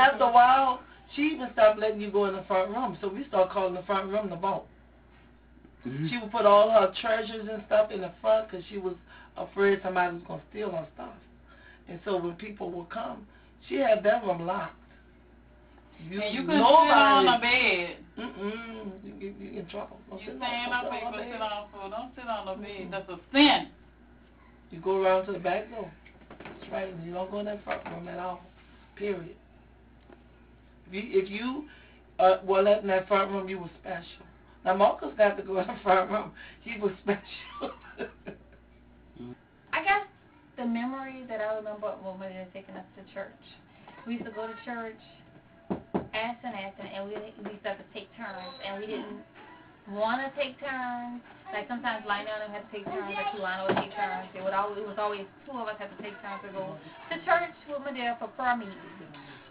after a while, she even stopped letting you go in the front room. So we started calling the front room the vault. She would put all her treasures and stuff in the front because she was afraid somebody was going to steal her stuff. And so when people would come, she had that room locked. You couldn't sit on the bed. You get in trouble. Don't sit on the bed. That's a sin. You go around to the back door. That's right. You don't go in that front room at all. Period. If you were let in that front room, you were special. Now Marcus got to go in the front room. He was special. I guess the memory that I remember when we were taking us to church. We used to go to church, asking, and we used to have to take turns, and we didn't want to take turns. Like sometimes Lionel and I had to take turns, like Lionel would take turns. It was always two of us had to take turns to go to church with Madea for prayer meeting.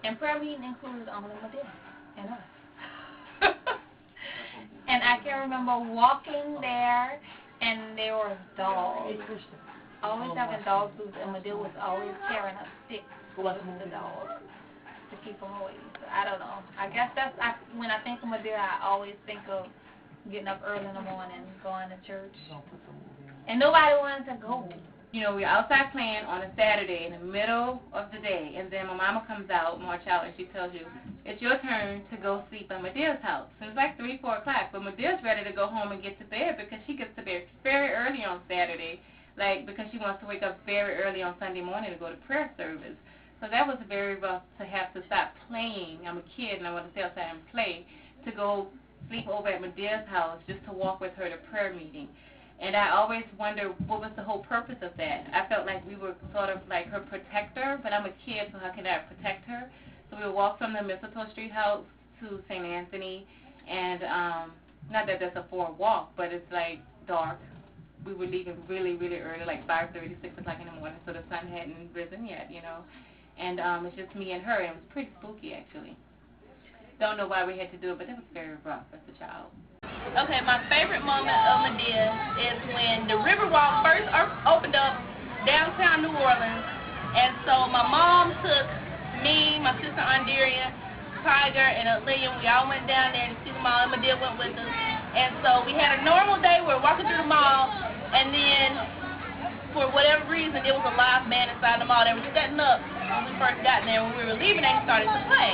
And prayer meeting included only Madea and us. And I can remember walking there, and there were dogs. Always having dog boots, and Madea was always carrying a stick with the dogs to keep them away. So I don't know. I guess when I think of Madea, I always think of getting up early in the morning, going to church. And nobody wanted to go. You know, we're outside playing on a Saturday in the middle of the day, and then my mama comes out, march out, and she tells you, it's your turn to go sleep at Madea's house. So it's like 3, 4 o'clock, but Madea's ready to go home and get to bed because she gets to bed very early on Saturday, like because she wants to wake up very early on Sunday morning to go to prayer service. So that was very rough to have to stop playing. I'm a kid, and I want to stay outside and play, to go sleep over at Madea's house just to walk with her to prayer meeting. And I always wonder what was the whole purpose of that. I felt like we were sort of like her protector, but I'm a kid, so how can I protect her? So we would walk from the Mistletoe Street house to St. Anthony, and not that that's a far walk, but it's like dark. We were leaving really, really early, like 5:30, 6 o'clock in the morning, so the sun hadn't risen yet, you know. And it's just me and her, and it was pretty spooky, actually. Don't know why we had to do it, but it was very rough as a child. Okay, my favorite moment of Madea is when the Riverwalk first opened up downtown New Orleans. And so my mom took me, my sister Andrea, Tiger, and Lillian. We all went down there to see the mall, and Madea went with us. And so we had a normal day. We were walking through the mall, and then for whatever reason, there was a live band inside the mall. They were setting up when we first got there. When we were leaving, they started to play.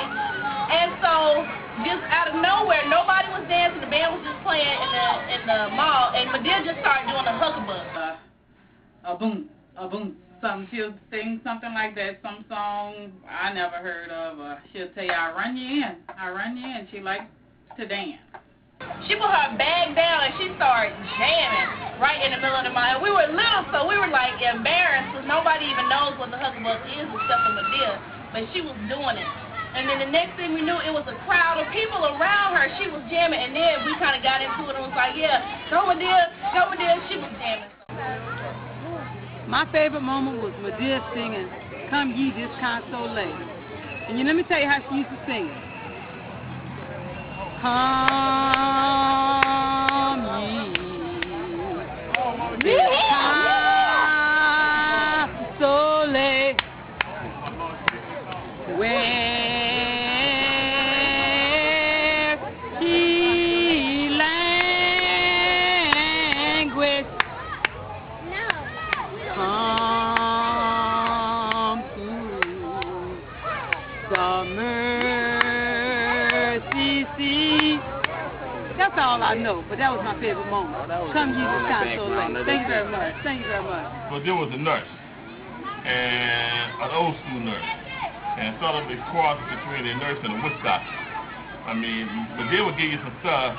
And so just out of nowhere, nobody was dancing. The band was just playing in the mall, and Madea just started doing a huckabug. A boom, she'll sing something like that, some song I never heard of. She'll tell you, I run you in. She likes to dance. She put her bag down and she started jamming right in the middle of the mall. And we were little, so we were like embarrassed because nobody even knows what the huckabug is except for Madea, but she was doing it. And then the next thing we knew, it was a crowd of people around her. She was jamming, and then we kind of got into it and was like, yeah, go Madea. She was jamming. My favorite moment was Madea singing, Come Ye This Console. And let me tell you how she used to sing it. Come ye this console, where he languished. Come to the mercy seat. That's all I know, but that was my favorite moment. Come ye this console. Thank you very much. But there was a nurse, and an old school nurse, and sort of a cross between a nurse and a witch doctor. I mean, but they would give you some stuff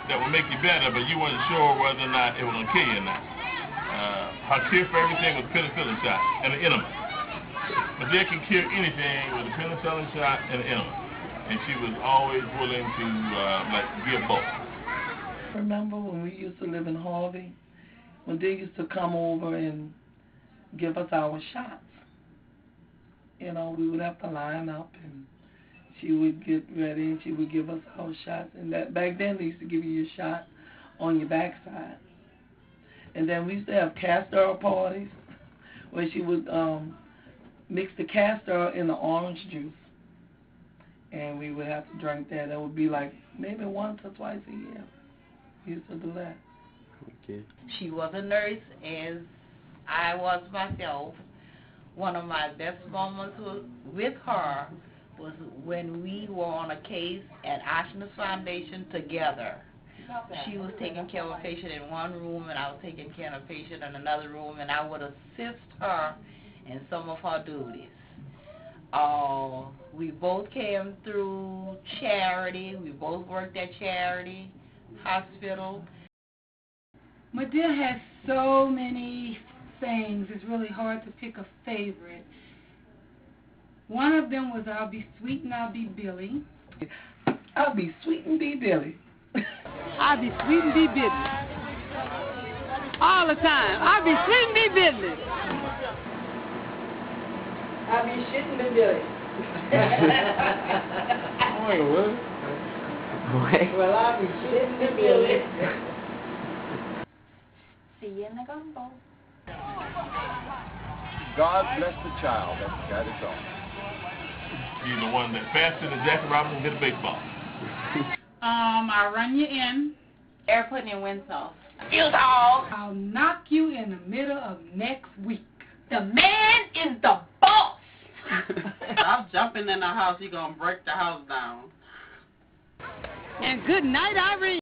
that would make you better, but you wasn't sure whether or not it was going to kill you or not. Her cure for everything was a penicillin shot and an enema. But they can cure anything with a penicillin shot and an enema. And she was always willing to give both. Remember when we used to live in Harvey, when they used to come over and give us our shots? You know, we would have to line up, and she would get ready, and she would give us our shots. And that back then, they used to give you your shot on your backside. And then we used to have castor oil parties where she would mix the castor oil in the orange juice and we would have to drink that. That would be like maybe once or twice a year. We used to do that. Okay. She was a nurse, as I was myself. One of my best moments with her was when we were on a case at Ashner's Foundation together. She was taking care of a patient in one room, and I was taking care of a patient in another room, and I would assist her in some of her duties. We both came through charity. We both worked at charity hospital. Madea has so many sayings, it's really hard to pick a favorite. One of them was, I'll be sweet and I'll be Billy. I'll be sweet and be Billy. I'll be sweet and be Billy. All the time. I'll be sweet and be Billy. I'll be shit and be Billy. Wait, what? Well, I'll be shit and be Billy. See you in the gumbo. God bless the child. That is all. You're the one that faster than Jackie Robinson hit a baseball. I'll run you in. Air pudding and wind sauce. I'll knock you in the middle of next week. The man is the boss. I'm jumping in the house. You're going to break the house down. And good night, Irene.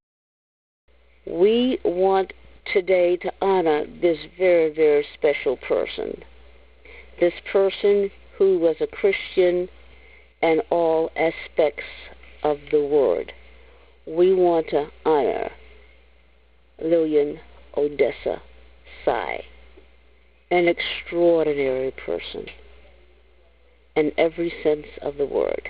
We want today to honor this very, very special person. This person who was a Christian in all aspects of the word. We want to honor Lillian Odessa Sy, an extraordinary person in every sense of the word.